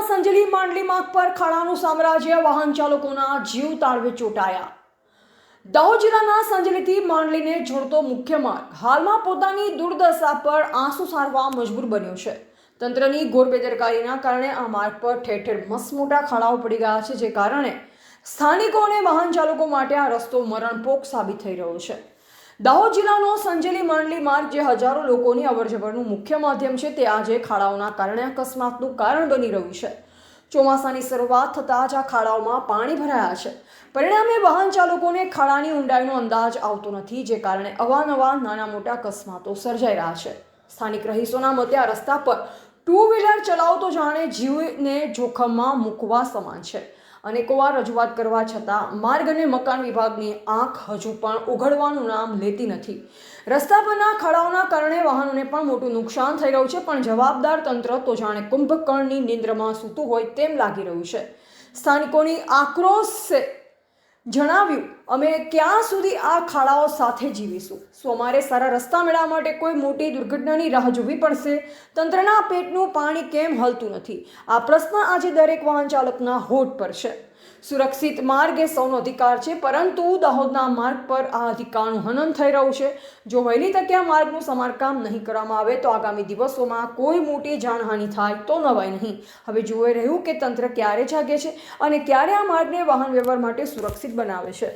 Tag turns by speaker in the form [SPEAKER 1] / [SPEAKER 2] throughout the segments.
[SPEAKER 1] સંજેલી માંડલી માર્ગ પર ખાડાનું સામ્રાજ્ય, વાહન ચાલકોના જીવ તાળવે ચોંટાયા। દાહોદ જિલ્લાના સંજેલીથી માંડલીને જોડતો મુખ્ય માર્ગ હાલમાં પોતાની દુર્દશા પર આંસુ સારવા મજબૂર બન્યો છે। તંત્રની ઘોર બેદરકારીના કારણે આ માર્ગ પર ઠેર ઠેર મસમોટા ખાડાઓ પડી ગયા છે, જે કારણે સ્થાનિકો અને વાહન ચાલકો માટે આ રસ્તો મરણપોક સાબિત થઈ રહ્યો છે। દાહોદ જિલ્લાનો સંજેલી માંડલી માર્ગ, જે હજારો લોકોની અવરજવરનું મુખ્ય માધ્યમ છે, તે આજે ખાડાઓના કારણે અકસ્માતનું કારણ બની રહ્યું છે। ચોમાસાની શરૂઆત થતાં જ આ ખાડાઓમાં પાણી ભરાયા છે। પરિણામે વાહન ચાલકોને ખાડાની ઊંડાઈનો અંદાજ આવતો નથી, જે કારણે અવારનવાર નાના મોટા અકસ્માતો સર્જાઈ રહ્યા છે। સ્થાનિક રહીશોના મતે આ રસ્તા પર ટુ વ્હીલર ચલાવતો જાણે જીવને જોખમમાં મૂકવા સમાન છે। અનેકવાર રજૂઆત કરવા છતાં માર્ગ અને મકાન વિભાગની આંખ હજુ પણ ઉઘડવાનું નામ લેતી નથી। રસ્તા પરના ખાડાઓના કારણે વાહનોને પણ મોટું નુકસાન થઈ રહ્યું છે, પણ જવાબદાર તંત્ર તો જાણે કુંભકર્ણની નિંદ્રામાં સૂતું હોય તેમ લાગી રહ્યું છે। સ્થાનિકોની આક્રોશે જણાવ્યું, અમે ક્યાં સુધી આ ખાડાઓ સાથે જીવીશું? શું અમારે સારા રસ્તા મેળવવા માટે કોઈ મોટી દુર્ઘટનાની રાહ જોવી પડશે? તંત્રના પેટનું પાણી કેમ હલતું નથી? આ પ્રશ્ન આજે દરેક વાહન ચાલકના હોઠ પર છે। સુરક્ષિત માર્ગ એ સૌનો અધિકાર છે, પરંતુ દાહોદના માર્ગ પર આ અધિકારનું હનન થઈ રહ્યું છે। જો વહેલી તકે આ માર્ગનું સમારકામ નહીં કરવામાં આવે તો આગામી દિવસોમાં કોઈ મોટી જાનહાનિ થાય તો નવાય નહીં। હવે જોઈ રહ્યું કે તંત્ર ક્યારે જાગે છે અને ક્યારે આ માર્ગને વાહન વ્યવહાર માટે સુરક્ષિત બનાવે છે।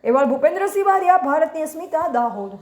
[SPEAKER 1] એવા ભૂપેન્દ્રસિંહ બારિયા, ભારતની અસ્મિતા, દાહોદ।